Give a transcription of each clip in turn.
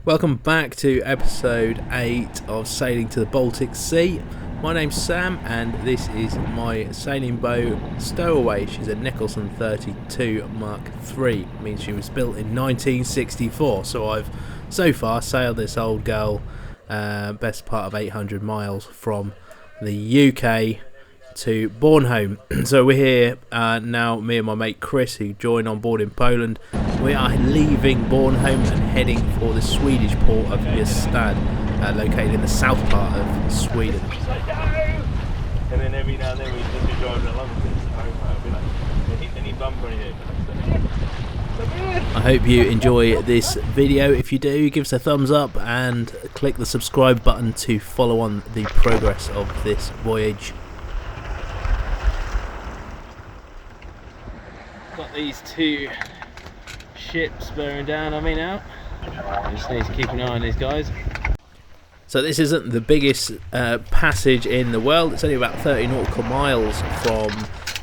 Welcome back to episode 8 of Sailing to the Baltic Sea. My name's Sam and this is my sailing boat Stowaway. She's a Nicholson 32 Mark III. It means she was built in 1964, so I've so far sailed this old girl best part of 800 miles from the UK to Bornholm. So we're here now, me and my mate Chris, who joined on board in Poland. We are leaving Bornholm and heading for the Swedish port of Ystad, located in the south part of Sweden. And then every now and then we just be driving along and be like, hit any bump or anything. I hope you enjoy this video. If you do, give us a thumbs up and click the subscribe button to follow on the progress of this voyage. Got these two ships bearing down on me now. I just need to keep an eye on these guys. So this isn't the biggest passage in the world. It's only about 30 nautical miles from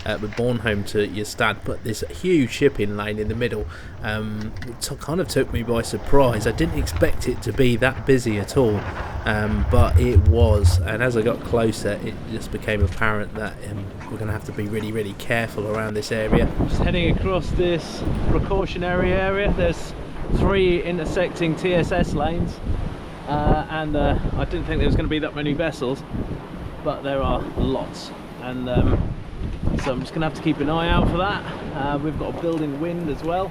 Bornholm to Ystad, but there's a huge shipping lane in the middle. It kind of took me by surprise. I didn't expect it to be that busy at all, but it was. And as I got closer, it just became apparent that we're going to have to be really careful around this area. Just heading across this precautionary area. There's 3 intersecting TSS lanes, and I didn't think there was going to be that many vessels, but there are lots. And so I'm just going to have to keep an eye out for that. We've got a building wind as well,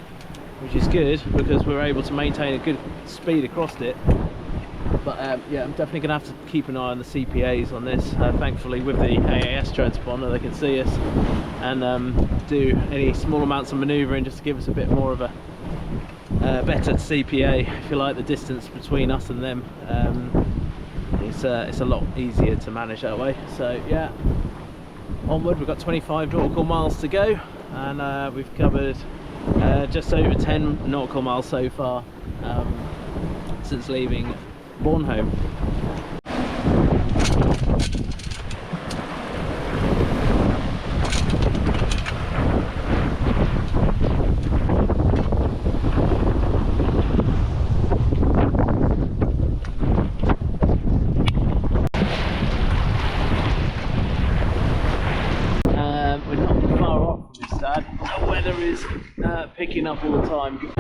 which is good because we're able to maintain a good speed across it. But yeah, I'm definitely going to have to keep an eye on the CPAs on this. Thankfully with the AAS transponder they can see us and do any small amounts of manoeuvring just to give us a bit more of a better CPA, if you like, the distance between us and them. It's a lot easier to manage that way. So yeah, onward. We've got 25 nautical miles to go, and we've covered just over 10 nautical miles so far since leaving Bornholm. Picking up all the time.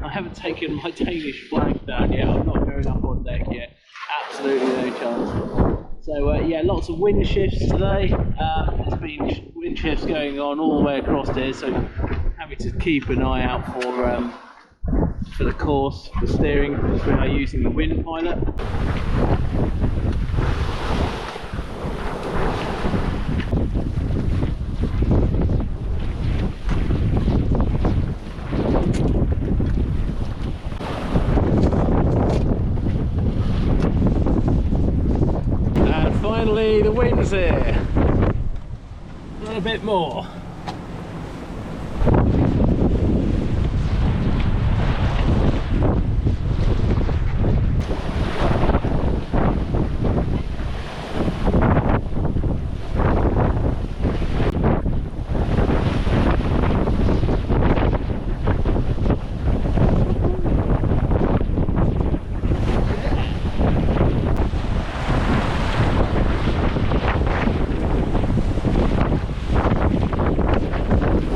I haven't taken my Danish flag down yet. I'm not going up on deck yet. Absolutely no chance. So yeah, lots of wind shifts today. There's been wind shifts going on all the way across here, so having to keep an eye out for the course, for steering, because we are using the wind pilot. Finally, the wind's here. Not a bit more.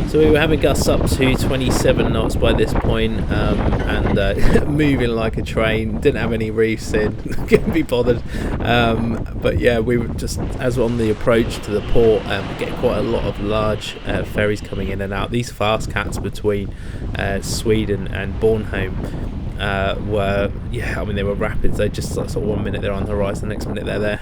So we were having gusts up to 27 knots by this point, and moving like a train. Didn't have any reefs in, couldn't be bothered. But yeah, we were just, as on the approach to the port, getting quite a lot of large ferries coming in and out. These fast cats between Sweden and Bornholm were, yeah, I mean, they were rapids. They just sort of 1 minute they're on the horizon, the next minute they're there.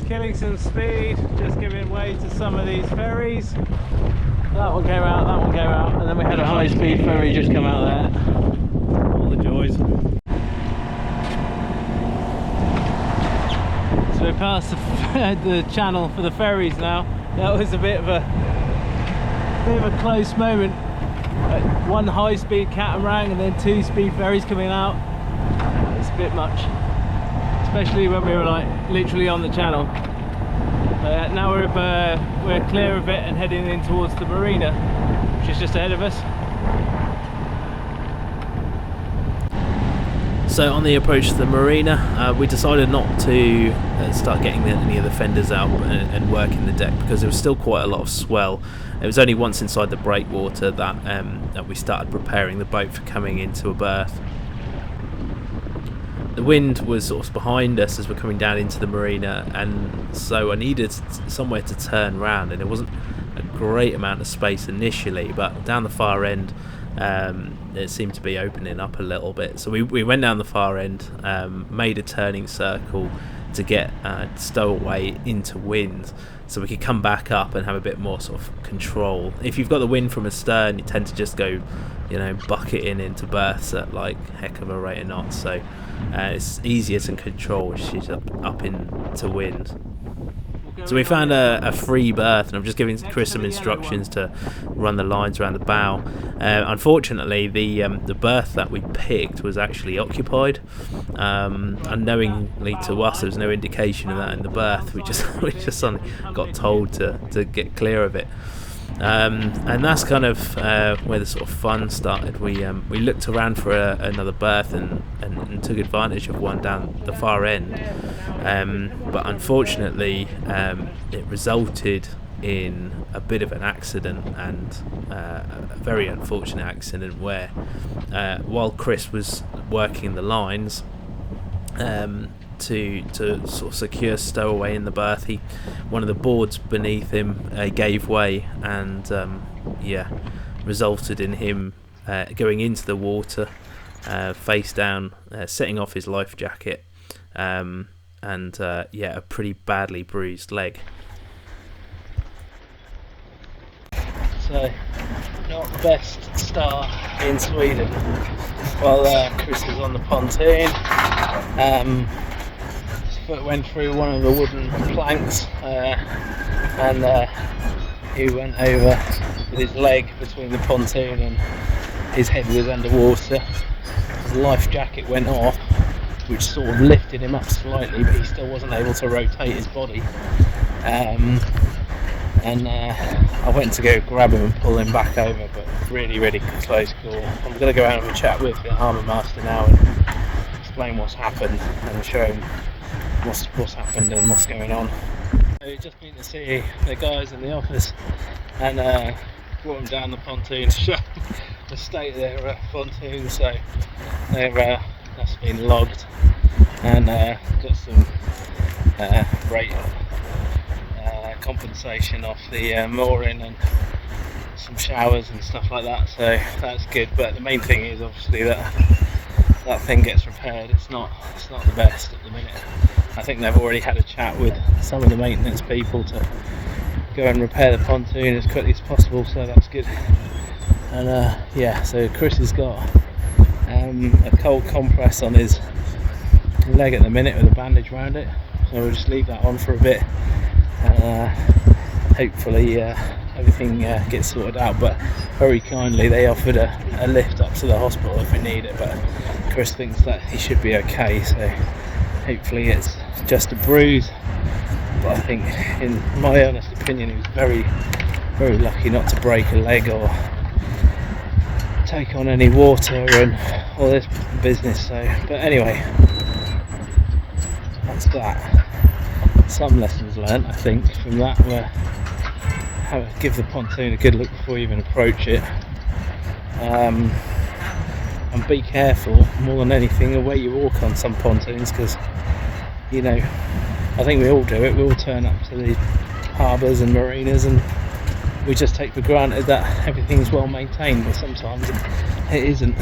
Killing some speed, just giving way to some of these ferries. That one came out, that one came out, and then we had a high-speed ferry just come out there. All the joys. So we're past the channel for the ferries now. That was a bit of a close moment. One high-speed catamaran and then 2 speed ferries coming out. It's a bit much, especially when we were like literally on the channel. Now we're clear of it and heading in towards the marina, which is just ahead of us. So on the approach to the marina, we decided not to start getting any of the fenders out and working the deck, because there was still quite a lot of swell. It was only once inside the breakwater that we started preparing the boat for coming into a berth. The wind was sort of behind us as we're coming down into the marina, and so I needed somewhere to turn round, and there wasn't a great amount of space initially, but down the far end it seemed to be opening up a little bit. So we went down the far end, made a turning circle to get stowaway into wind, so we could come back up and have a bit more sort of control. If you've got the wind from astern, you tend to just go, bucketing into berths at like heck of a rate of knots. So it's easier to control if she's up into wind. So we found a free berth, and I'm just giving Chris some instructions to run the lines around the bow. Unfortunately, the berth that we picked was actually occupied. Unknowingly to us, there was no indication of that in the berth. We just suddenly got told to get clear of it. And that's kind of where the sort of fun started. We looked around for another berth and took advantage of one down the far end, but unfortunately it resulted in a bit of an accident, and a very unfortunate accident where while Chris was working the lines to sort of secure stowaway in the berth, one of the boards beneath him gave way, and resulted in him going into the water face down, setting off his life jacket, and a pretty badly bruised leg. So not the best start in Sweden. While Chris was on the pontoon, foot went through one of the wooden planks, and he went over with his leg between the pontoon, and his head was underwater. His life jacket went off, which sort of lifted him up slightly, but he still wasn't able to rotate his body. I went to go grab him and pull him back over, but really, really close call. I'm going to go out and have a chat with the harbour master now and explain what's happened and show him what's happened and what's going on. So we've just been to see the guys in the office, and brought them down the pontoon to show the state of their pontoon. So that's been logged, and got some rate compensation off the mooring and some showers and stuff like that, so that's good. But the main thing is obviously that thing gets repaired. It's not the best at the minute. I think they've already had a chat with some of the maintenance people to go and repair the pontoon as quickly as possible, so that's good. And so Chris has got a cold compress on his leg at the minute with a bandage around it, so we'll just leave that on for a bit. Hopefully everything gets sorted out, but very kindly they offered a lift up to the hospital if we need it, but Chris thinks that he should be okay, so hopefully it's just a bruise. But I think, in my honest opinion, he was very, very lucky not to break a leg or take on any water and all this business. So, but anyway, that's that. Some lessons learnt, I think, from that, where give the pontoon a good look before you even approach it, and be careful more than anything the way you walk on some pontoons, because I think we all do it. We all turn up to these harbours and marinas and we just take for granted that everything's well maintained, but sometimes it isn't,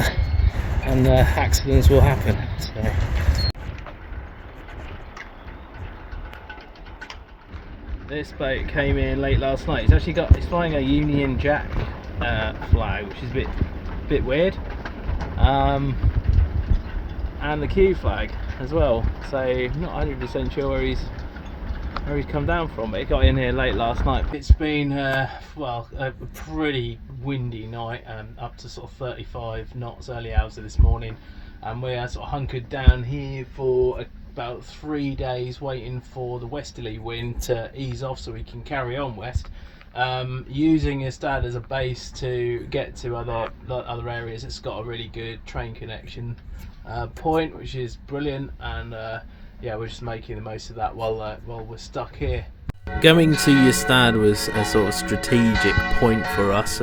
and accidents will happen. So this boat came in late last night. It's flying a Union Jack flag, which is a bit weird, and the Q flag as well. So I'm not 100% sure where he's come down from, but it got in here late last night. It's been a pretty windy night, up to sort of 35 knots early hours of this morning, and we're sort of hunkered down here for about 3 days waiting for the westerly wind to ease off so we can carry on west, using Ystad as a base to get to other areas. It's got a really good train connection point, which is brilliant, and yeah, we're just making the most of that while we're stuck here. Going to Ystad was a sort of strategic point for us.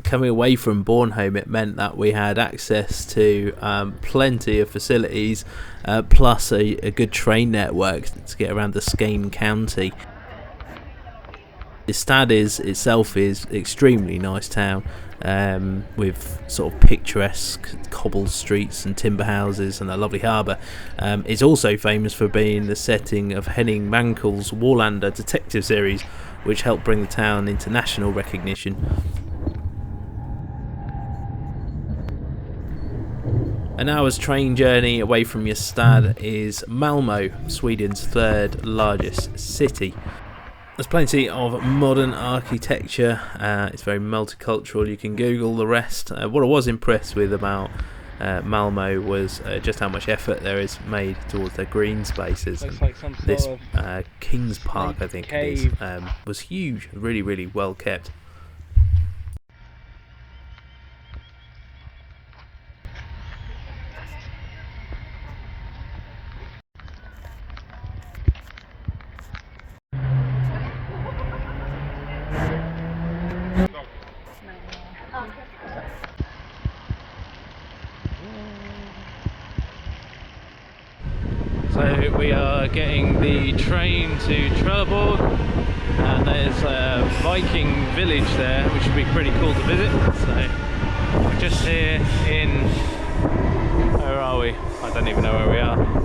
Coming away from Bornholm, it meant that we had access to plenty of facilities, plus a good train network to get around the Skane County. Ystad itself is extremely nice town, with sort of picturesque cobbled streets and timber houses and a lovely harbour. It's also famous for being the setting of Henning Mankell's Wallander detective series, which helped bring the town into national recognition. An hour's train journey away from Ystad is Malmo, Sweden's third largest city. There's plenty of modern architecture, it's very multicultural, you can Google the rest. What I was impressed with about Malmo was just how much effort there is made towards their green spaces. Looks like some sort This of King's Park, I think it is, was huge, really, really well kept. So we are getting the train to Trelleborg, and there's a Viking village there, which would be pretty cool to visit. So we're just here in, where are we? I don't even know where we are.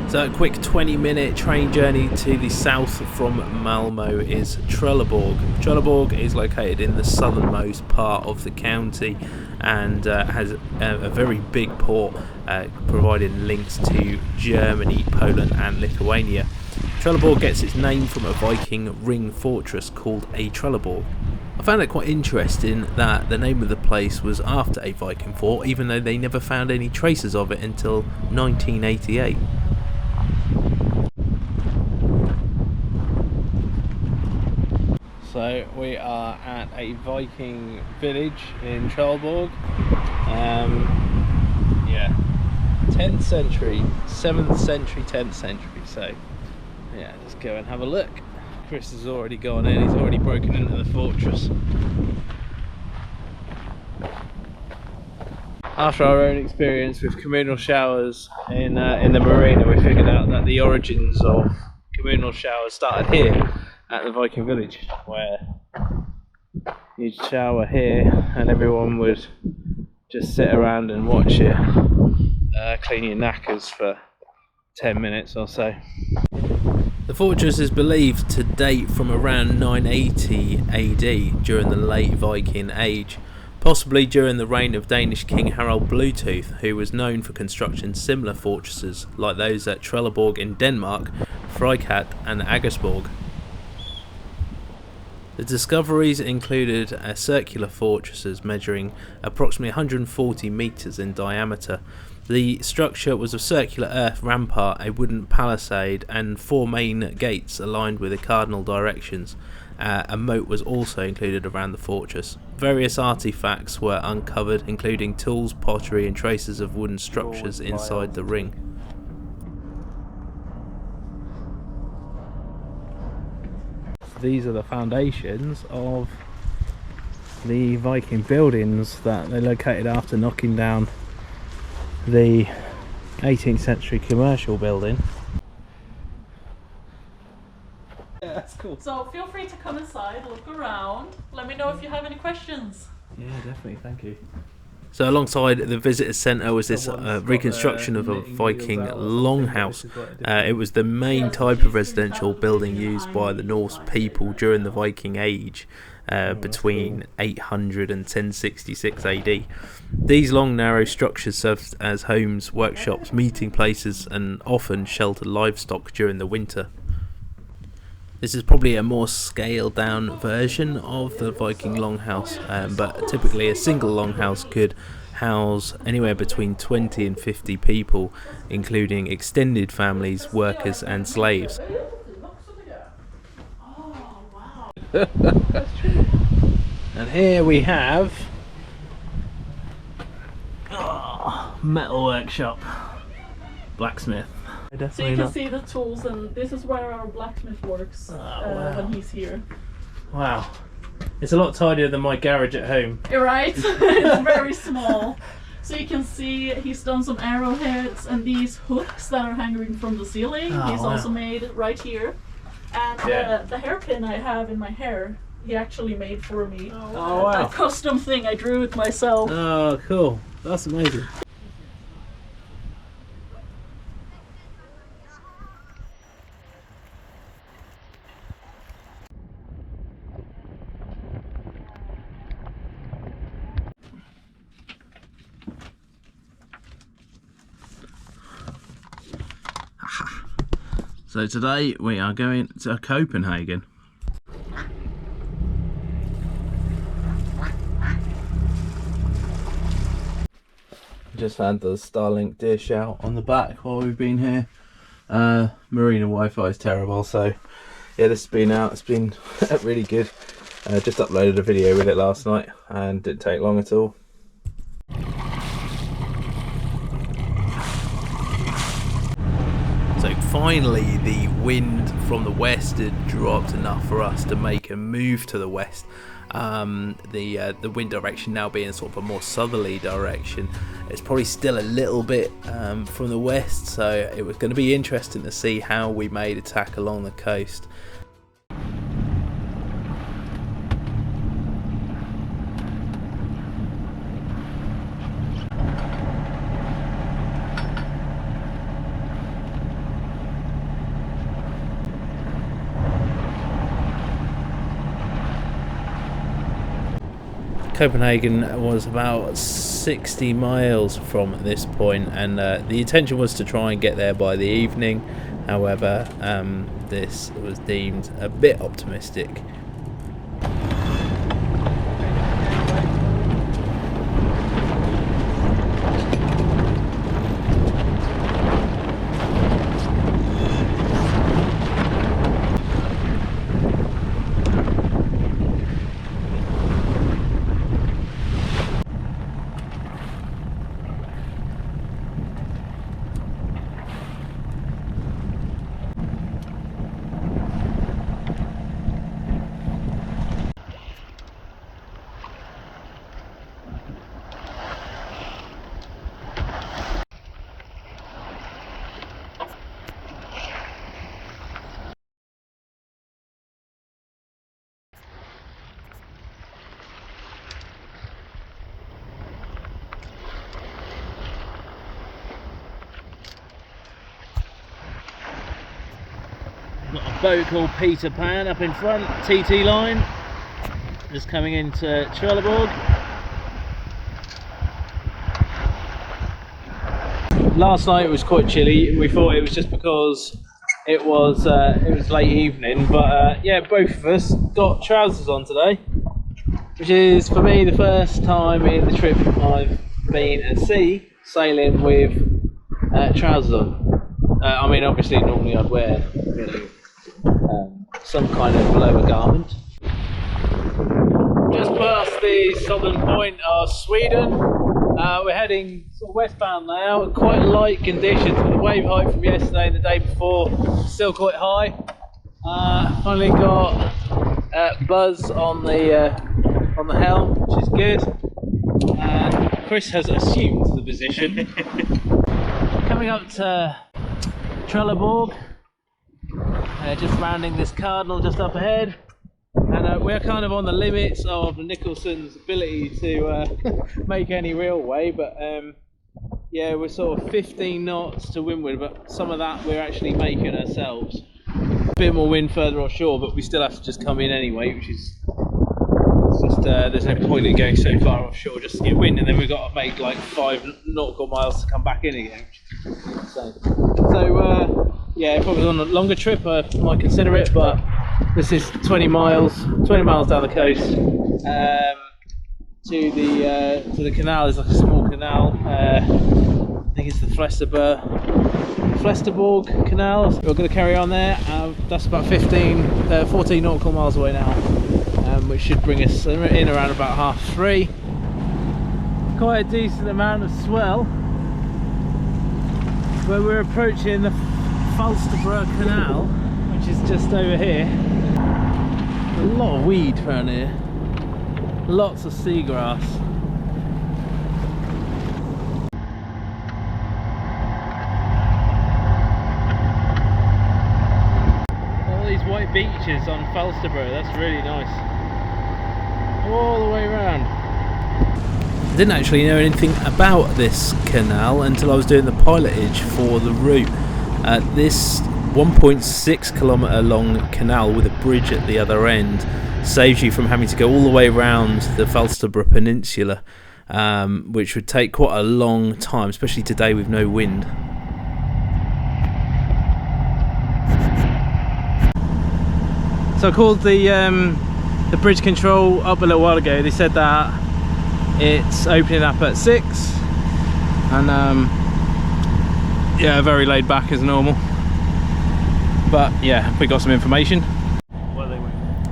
So a quick 20-minute train journey to the south from Malmo is Trelleborg. Trelleborg is located in the southernmost part of the county and has a very big port, providing links to Germany, Poland and Lithuania. Trelleborg gets its name from a Viking ring fortress called a Trelleborg. I found it quite interesting that the name of the place was after a Viking fort, even though they never found any traces of it until 1988. So we are at a Viking village in Trelleborg. Yeah, 10th century, 7th century, 10th century. So yeah, just go and have a look. Chris has already gone in, he's already broken into the fortress. After our own experience with communal showers in the marina, we figured out that the origins of communal showers started here at the Viking village, where you'd shower here and everyone would just sit around and watch you clean your knackers for 10 minutes or so. The fortress is believed to date from around 980 AD, during the late Viking Age, possibly during the reign of Danish King Harald Bluetooth, who was known for constructing similar fortresses like those at Trelleborg in Denmark, Freikat and Agersborg. The discoveries included circular fortresses measuring approximately 140 metres in diameter. The structure was of circular earth rampart, a wooden palisade and 4 main gates aligned with the cardinal directions. A moat was also included around the fortress. Various artefacts were uncovered, including tools, pottery and traces of wooden structures inside the ring. These are the foundations of the Viking buildings that they located after knocking down the 18th century commercial building. Yeah, that's cool. So feel free to come inside, look around, let me know if you have any questions. Yeah, definitely, thank you. So alongside the visitor centre was this reconstruction of a Viking longhouse. It was the main type of residential building used by the Norse people during the Viking Age, between 800 and 1066 AD. These long narrow structures served as homes, workshops, meeting places and often sheltered livestock during the winter. This is probably a more scaled down version of the Viking longhouse, but typically a single longhouse could house anywhere between 20 and 50 people, including extended families, workers and slaves. And here we have metal workshop, blacksmith. So you can see the tools, and this is where our blacksmith works when he's here. Wow, it's a lot tidier than my garage at home. You're right. It's very small. So you can see he's done some arrowheads and these hooks that are hanging from the ceiling. He's also made right here. And the hairpin I have in my hair, he actually made for me. Oh wow. A custom thing, I drew it myself. Oh cool, that's amazing. So today we are going to Copenhagen. Just had the Starlink dish out on the back while we've been here. Marina Wi-Fi is terrible, so yeah, this has been out. It's been really good. Just uploaded a video with it last night and didn't take long at all. So finally the wind from the west had dropped enough for us to make a move to the west. The wind direction now being sort of a more southerly direction. It's probably still a little bit from the west, so it was going to be interesting to see how we made attack along the coast. Copenhagen was about 60 miles from this point, and the intention was to try and get there by the evening. However, this was deemed a bit optimistic. Got a boat called Peter Pan up in front, TT line, just coming into Trelleborg. Last night it was quite chilly. We thought it was just because it was late evening, but yeah, both of us got trousers on today, which is for me the first time in the trip I've been at sea sailing with trousers on. I mean, obviously normally I'd wear, you know, some kind of lower garment. Just past the southern point of Sweden. We're heading sort of westbound now. Quite light conditions. The wave height from yesterday and the day before still quite high. Finally got buzz on the helm, which is good. Chris has assumed the position. Coming up to Trelleborg. Just rounding this cardinal just up ahead, and we're kind of on the limits of Nicholson's ability to make any real way, but yeah, we're sort of 15 knots to windward, but some of that we're actually making ourselves. A bit more wind further offshore, but we still have to just come in anyway, which is just there's no point in going so far offshore just to get wind, and then we've got to make like 5 nautical miles to come back in again. So yeah, if I was on a longer trip I might consider it, but this is 20 miles down the coast to the canal. There's like a small canal, I think it's the Falsterbro Canal. We're going to carry on there. That's about 14 nautical miles away now. which should bring us in around about 3:30. Quite a decent amount of swell. Where we're approaching the Falsterbro Canal, which is just over here. A lot of weed around here. Lots of seagrass. All these white beaches on Falsterbro, that's really nice. All the way around. I didn't actually know anything about this canal until I was doing the pilotage for the route. This 1.6 kilometre long canal with a bridge at the other end saves you from having to go all the way around the Falsterbro Peninsula, which would take quite a long time, especially today with no wind. So I called the bridge control up a little while ago. They said that it's opening up at 6, and yeah, very laid back as normal. But yeah, we got some information.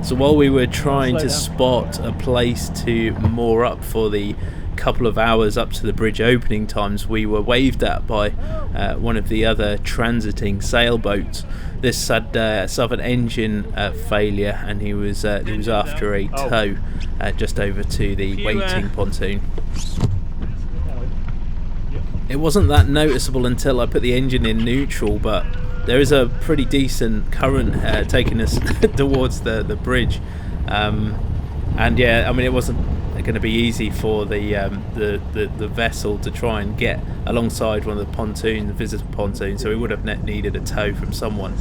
So while we were trying to spot a place to moor up for the couple of hours up to the bridge opening times, we were waved at by one of the other transiting sailboats. This had suffered engine failure, and he was after a tow just over to the waiting pontoon. It wasn't that noticeable until I put the engine in neutral, but there is a pretty decent current taking us towards the bridge, and yeah, I mean, it wasn't going to be easy for the vessel to try and get alongside one of the pontoons, the visitor pontoon, so we would have needed a tow from someone.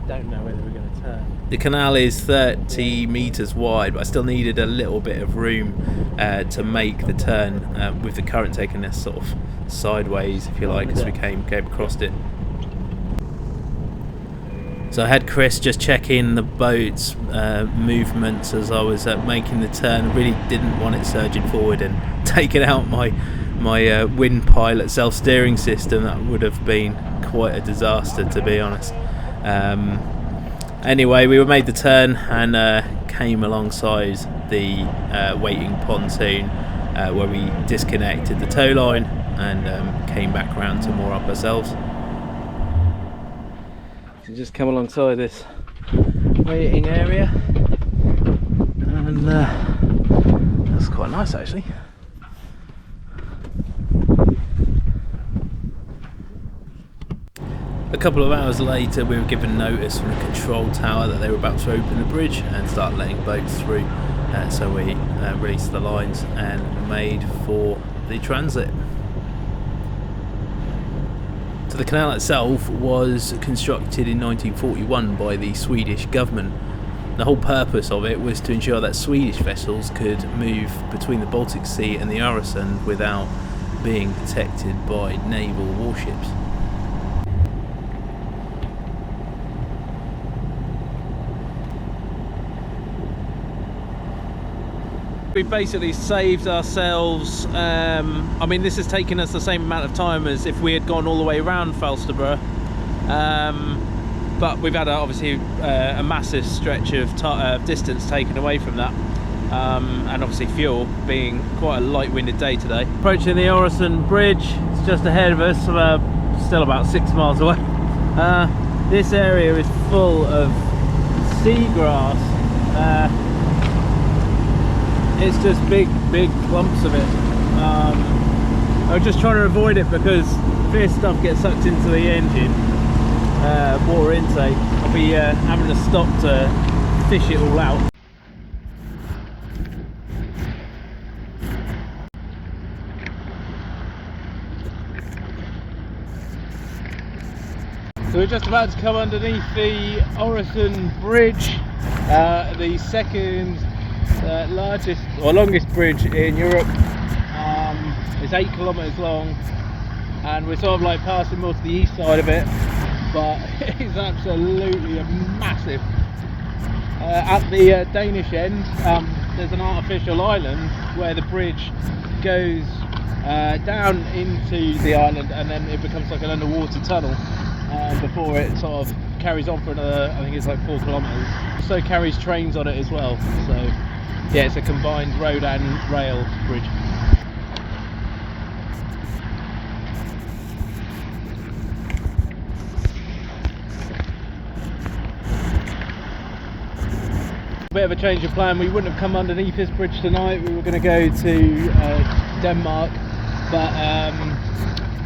I don't know whether we're going to turn. The canal is 30 metres wide, but I still needed a little bit of room to make the turn, with the current taking us sort of sideways, if you like, as we came across it. So I had Chris just check in the boat's movements as I was making the turn. I really didn't want it surging forward and taking out my wind pilot self-steering system. That would have been quite a disaster, to be honest. Anyway, we made the turn and came alongside the waiting pontoon, where we disconnected the tow line and came back round to moor up ourselves. So just come alongside this waiting area, and that's quite nice actually. A couple of hours later, we were given notice from the control tower that they were about to open the bridge and start letting boats through, so we released the lines and made for the transit. So the canal itself was constructed in 1941 by the Swedish government. The whole purpose of it was to ensure that Swedish vessels could move between the Baltic Sea and the Oresund without being detected by naval warships. We basically saved ourselves, I mean, this has taken us the same amount of time as if we had gone all the way around Falsterbro, but we've had obviously a massive stretch of distance taken away from that, and obviously fuel, being quite a light-winded day today. Approaching the Oresund Bridge, it's just ahead of us, still about 6 miles away. This area is full of seagrass. It's just big clumps of it. I was just trying to avoid it because if this stuff gets sucked into the engine, water intake, I'll be having to stop to fish it all out. So we're just about to come underneath the Oresund Bridge, the second largest or longest bridge in Europe. It's 8 kilometers long, and we're sort of like passing more to the east side of it, but it's absolutely massive. At the Danish end, there's an artificial island where the bridge goes down into the island, and then it becomes like an underwater tunnel before it sort of carries on for another, I think it's like 4 kilometres. Also carries trains on it as well, so yeah, it's a combined road and rail bridge. Bit of a change of plan. We wouldn't have come underneath this bridge tonight. We were going to go to Denmark, but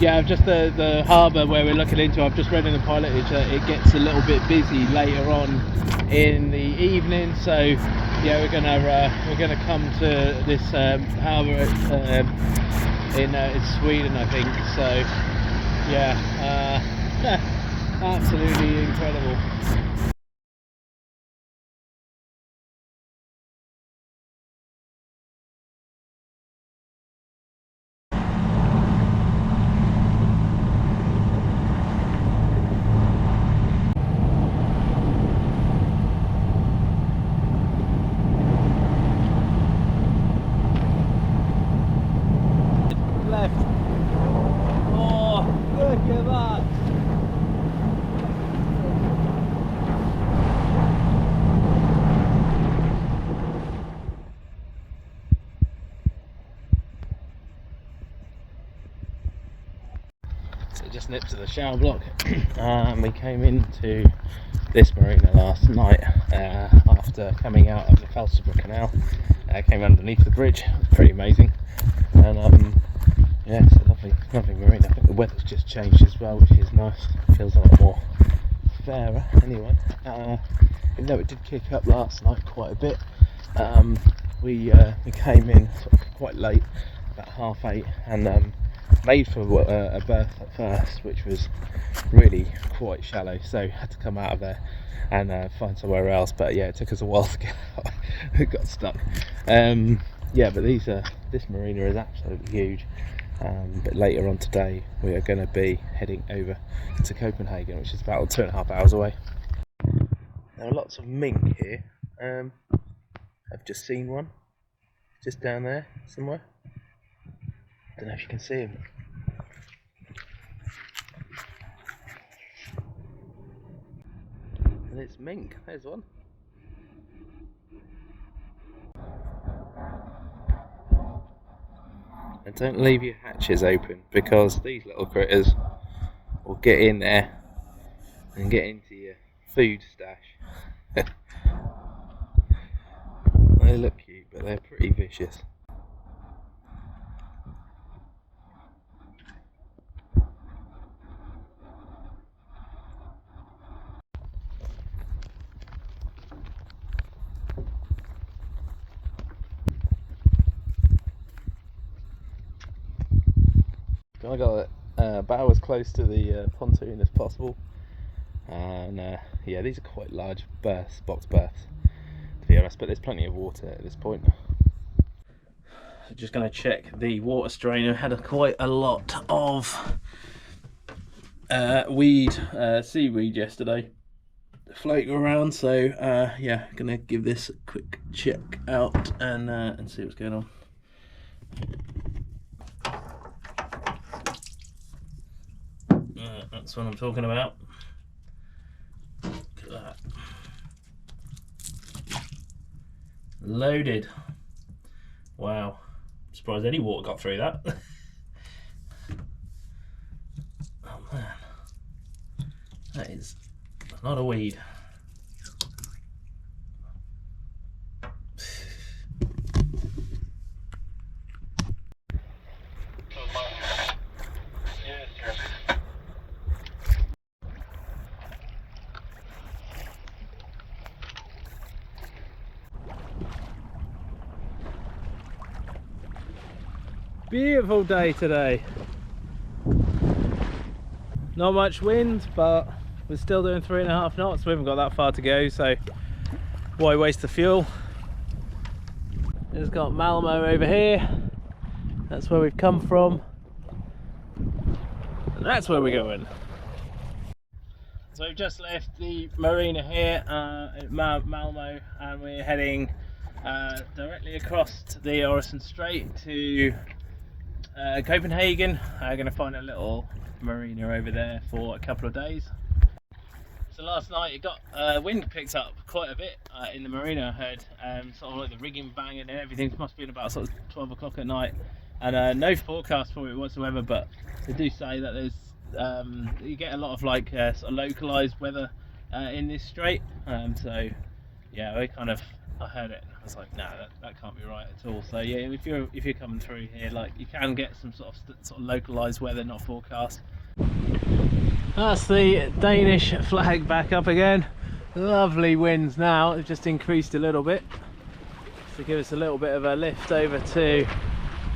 yeah, just the harbour where we're looking into, I've just read in the pilotage that it gets a little bit busy later on in the evening. So yeah, we're gonna come to this harbour in Sweden, I think. So yeah, absolutely incredible. So just next to the shower block. We came into this marina last night after coming out of the Falsterbro Canal. Came underneath the bridge. It was pretty amazing, and yeah, it's a lovely marina. I think the weather's just changed as well, which is nice. It feels a lot more fairer anyway. Even though it did kick up last night quite a bit, we came in sort of quite late, about 8:30, and made for a berth at first, which was really quite shallow, so had to come out of there and find somewhere else. But yeah, it took us a while to get out. We got stuck. Yeah, but this marina is absolutely huge. But later on today we are going to be heading over to Copenhagen, which is about 2.5 hours away. There are lots of mink here. I've just seen one just down there somewhere. Don't know if you can see him. And it's mink. There's one. And don't leave your hatches open, because these little critters will get in there and get into your food stash. They look cute, but they're pretty vicious. I got about as close to the pontoon as possible, and yeah, these are quite large berths, box berths to be honest, but there's plenty of water at this point. So just going to check the water strainer. Had quite a lot of seaweed yesterday floating around, so yeah, gonna give this a quick check out and see what's going on. That's what I'm talking about. Look at that. Loaded. Wow. I'm surprised any water got through that. Oh man. That is a lot of weed. Beautiful day today. Not much wind, but we're still doing 3.5 knots. We haven't got that far to go, so why waste the fuel? We've got Malmo over here. That's where we've come from. And that's where we're going. So we've just left the marina here at Malmo, and we're heading directly across to the Oresund Strait to Copenhagen. I'm going to find a little marina over there for a couple of days. So last night it got wind picked up quite a bit in the marina. I heard sort of like the rigging banging and everything. It must have been about sort of 12 o'clock at night, and no forecast for it whatsoever. But they do say that there's you get a lot of like sort of localized weather in this strait. So yeah, I heard it. I was like, no, that can't be right at all. So yeah, if you're coming through here, like you can get some sort of localized weather, not forecast. That's the Danish flag back up again. Lovely winds now. They've just increased a little bit to give us a little bit of a lift over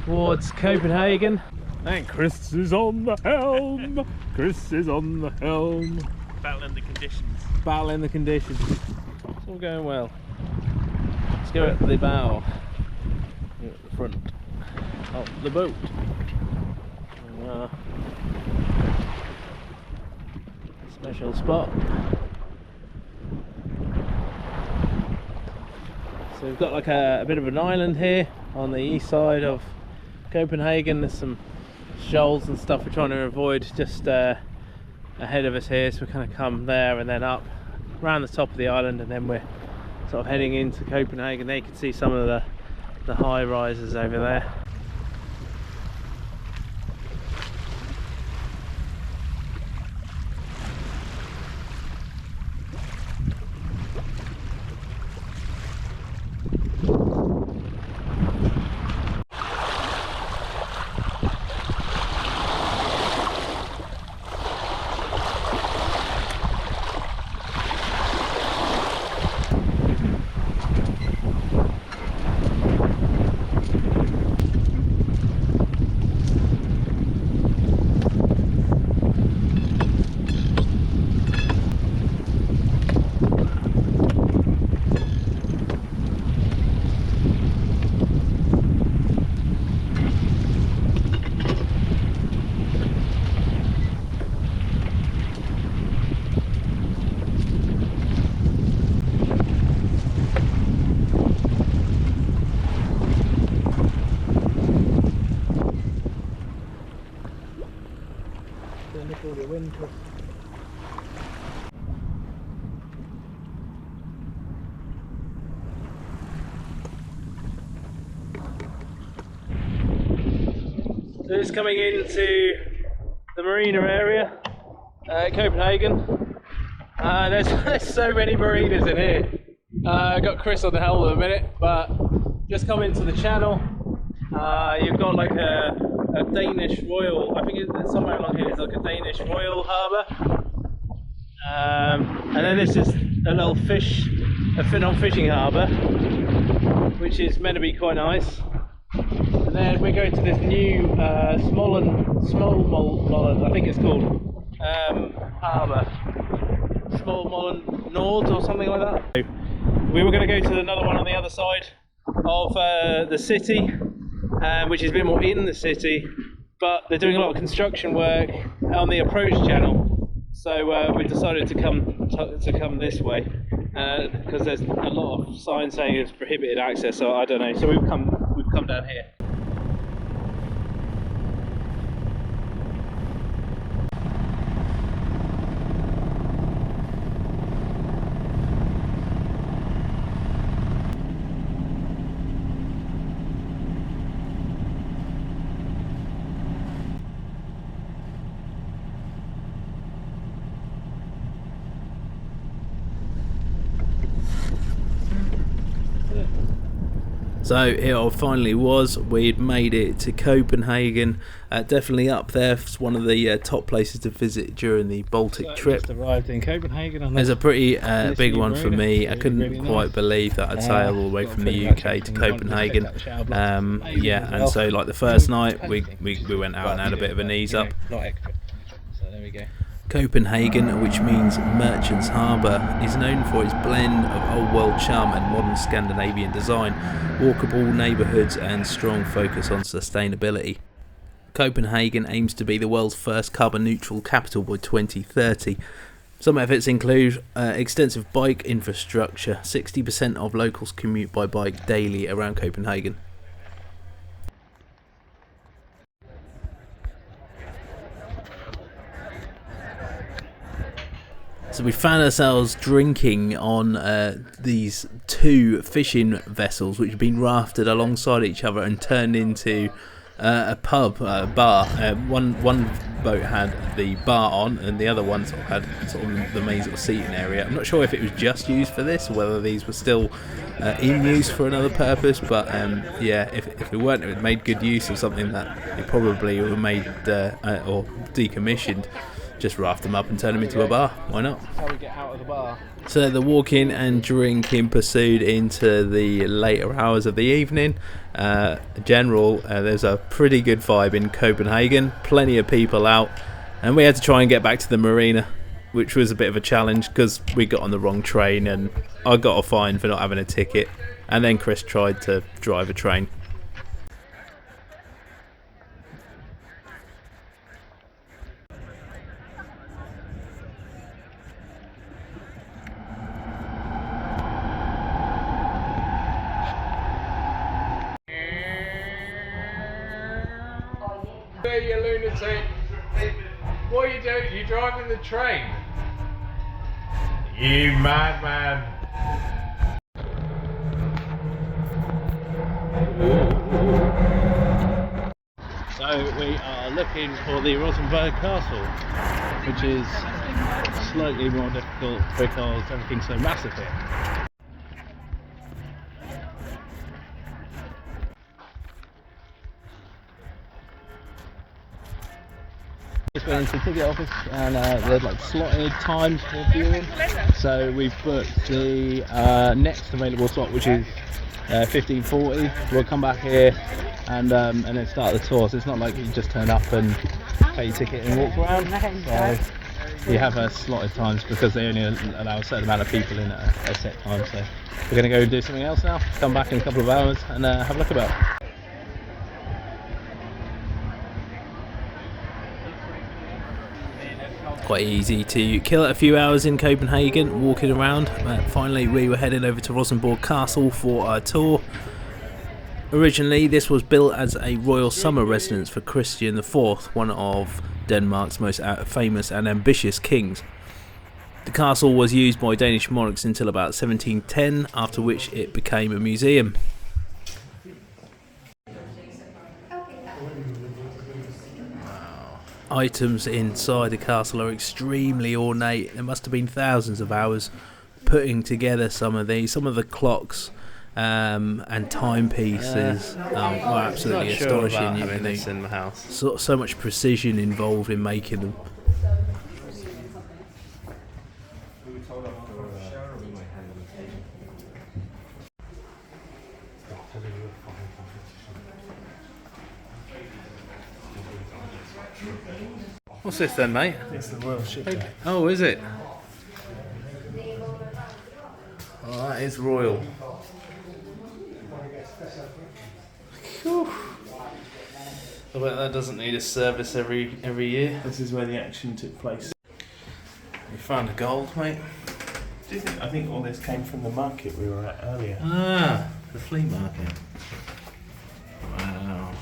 towards Copenhagen. And Chris is on the helm. Chris is on the helm. Battling the conditions. Battling the conditions. It's all going well. Let's go at the bow. Go at the front of the boat. Special spot. So we've got like a bit of an island here on the east side of Copenhagen. There's some shoals and stuff we're trying to avoid just ahead of us here, so we kind of come there and then up around the top of the island, and then we're sort of heading into Copenhagen. There you can see some of the high rises over there. So it's coming into the marina area, Copenhagen. There's so many marinas in here. I got Chris on the helm at a minute, but just come into the channel. You've got like a Danish Royal, I think it's somewhere along here, it's like a Danish Royal harbour. And then this is a little fishing harbour, which is meant to be quite nice. And then we're going to this new Smallmollen, I think it's called, harbour. Smallmollen Nord or something like that. We were going to go to another one on the other side of the city, which is a bit more in the city, but they're doing a lot of construction work on the approach channel. So we decided to come this way because there's a lot of signs saying it's prohibited access. So I don't know. So we've come down here. So here I finally was. We'd made it to Copenhagen. Definitely up there. It's one of the top places to visit during the Baltic trip. Just arrived in Copenhagen. On it's a pretty big one for me. I couldn't really quite believe that I'd sail all the way from the UK to Copenhagen. Yeah, and so like the first night we went out and had a bit of an ease up. Not extra. So there we go. Copenhagen, which means Merchant's Harbour, is known for its blend of old world charm and modern Scandinavian design, walkable neighbourhoods and strong focus on sustainability. Copenhagen aims to be the world's first carbon neutral capital by 2030. Some efforts include extensive bike infrastructure. 60% of locals commute by bike daily around Copenhagen. So we found ourselves drinking on these two fishing vessels which had been rafted alongside each other and turned into a pub, a bar. One boat had the bar on, and the other one sort of had sort of the main sort of seating area. I'm not sure if it was just used for this or whether these were still in use for another purpose, but yeah, if it weren't, it made good use of something that it probably would have made or decommissioned. Just raft them up and turn them into a bar. Why not? How we get out of the bar. So the walking and drinking pursued into the later hours of the evening. There's a pretty good vibe in Copenhagen. Plenty of people out, and we had to try and get back to the marina, which was a bit of a challenge because we got on the wrong train and I got a fine for not having a ticket. And then Chris tried to drive a train. There, you lunatic! What are you doing? You driving the train? You madman! So we are looking for the Rosenberg Castle, which is slightly more difficult because everything's so massive here. Just went into the ticket office and there's like slotted times for viewing. So we've booked the next available slot, which is 15:40. We'll come back here and then start the tour. So it's not like you just turn up and pay your ticket and walk around. So you have slotted times because they only allow a certain amount of people in at a set time. So we're going to go do something else now. Come back in a couple of hours and have a look about. Quite easy to kill a few hours in Copenhagen walking around, but finally we were heading over to Rosenborg Castle for our tour. Originally this was built as a royal summer residence for Christian IV, one of Denmark's most famous and ambitious kings. The castle was used by Danish monarchs until about 1710, after which it became a museum. Items inside the castle are extremely ornate. There must have been thousands of hours putting together some of these. Some of the clocks and timepieces are absolutely astonishing. You this in the house. So much precision involved in making them. What's this then, mate? It's the royal shipwreck. Oh, is it? Oh, that is royal. Whew. I bet that doesn't need a service every year. This is where the action took place. You found the gold, mate? Do you think? I think all this came from the market we were at earlier. Ah, the flea market. Wow.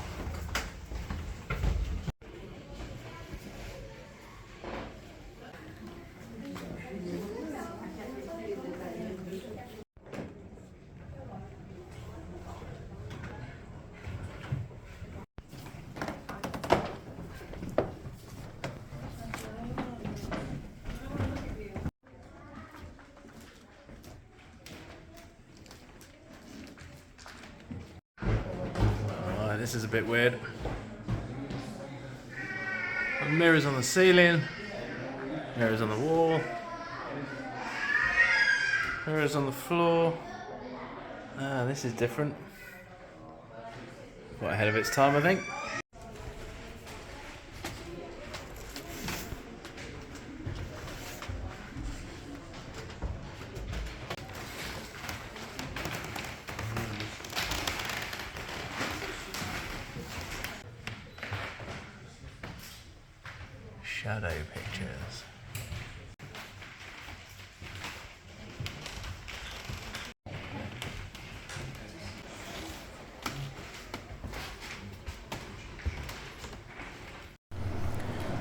This is a bit weird. Mirrors on the ceiling, mirrors on the wall, mirrors on the floor. Ah, this is different. Quite ahead of its time, I think. Shadow pictures.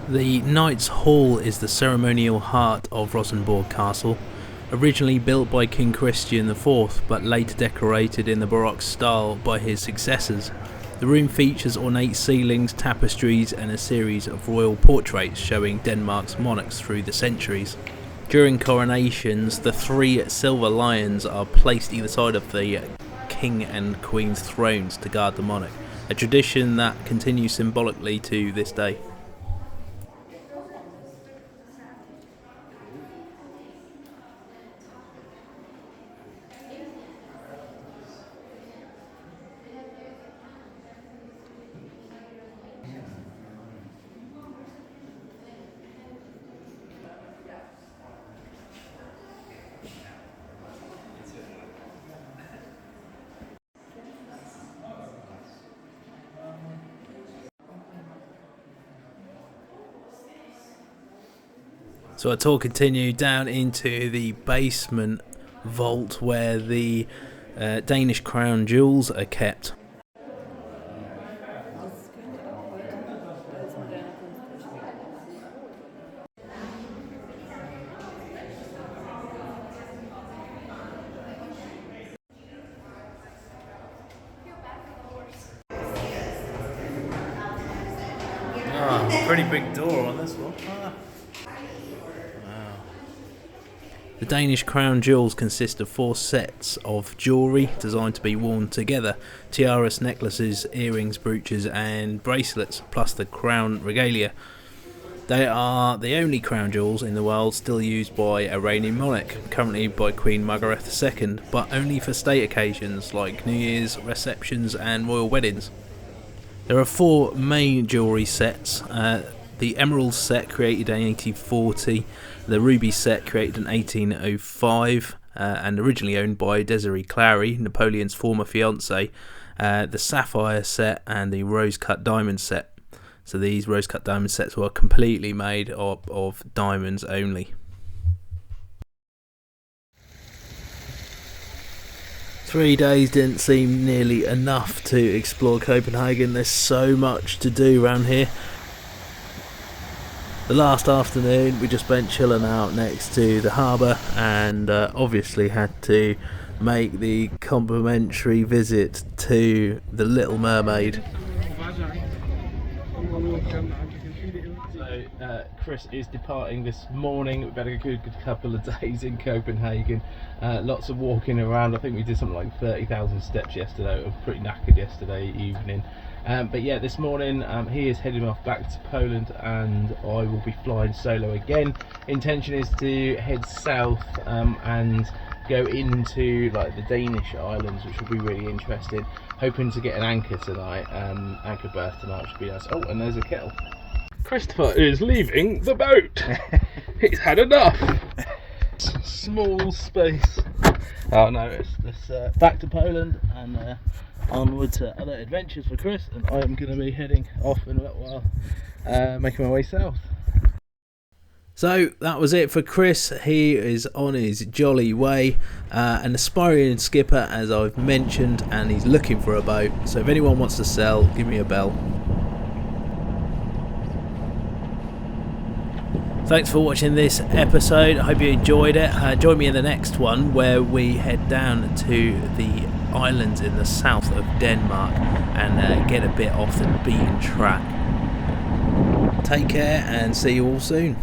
The Knight's Hall is the ceremonial heart of Rosenberg Castle, originally built by King Christian IV but later decorated in the Baroque style by his successors. The room features ornate ceilings, tapestries and a series of royal portraits showing Denmark's monarchs through the centuries. During coronations, the 3 silver lions are placed either side of the King and Queen's thrones to guard the monarch, a tradition that continues symbolically to this day. So our tour continued down into the basement vault where the Danish crown jewels are kept. Pretty big door on this one. The Danish crown jewels consist of 4 sets of jewellery designed to be worn together: tiaras, necklaces, earrings, brooches and bracelets, plus the crown regalia. They are the only crown jewels in the world still used by a reigning monarch, currently by Queen Margaret II, but only for state occasions like New Year's, receptions and royal weddings. There are 4 main jewellery sets. The emerald set created in 1840, the ruby set created in 1805 and originally owned by Desiree Clary, Napoleon's former fiancée, the sapphire set and the rose-cut diamond set. So these rose-cut diamond sets were completely made of diamonds only. Three days didn't seem nearly enough to explore Copenhagen. There's so much to do around here. The last afternoon we just spent chilling out next to the harbour and obviously had to make the complimentary visit to the Little Mermaid. So Chris is departing this morning. We've had a good couple of days in Copenhagen. Lots of walking around. I think we did something like 30,000 steps yesterday. I was pretty knackered yesterday evening. But yeah, this morning he is heading off back to Poland and I will be flying solo again. Intention is to head south and go into like the Danish islands, which will be really interesting. Hoping to get an anchor tonight, anchor berth tonight, which should be nice. Oh, and there's a kettle. Christopher is leaving the boat. He's had enough. Small space. Oh no, it's back to Poland and onward to other adventures for Chris, and I am going to be heading off in a little while, making my way south. So that was it for Chris. He is on his jolly way, an aspiring skipper as I've mentioned, and he's looking for a boat. So if anyone wants to sell, give me a bell. Thanks for watching this episode. I hope you enjoyed it. Join me in the next one where we head down to the islands in the south of Denmark and get a bit off the beaten track. Take care and see you all soon.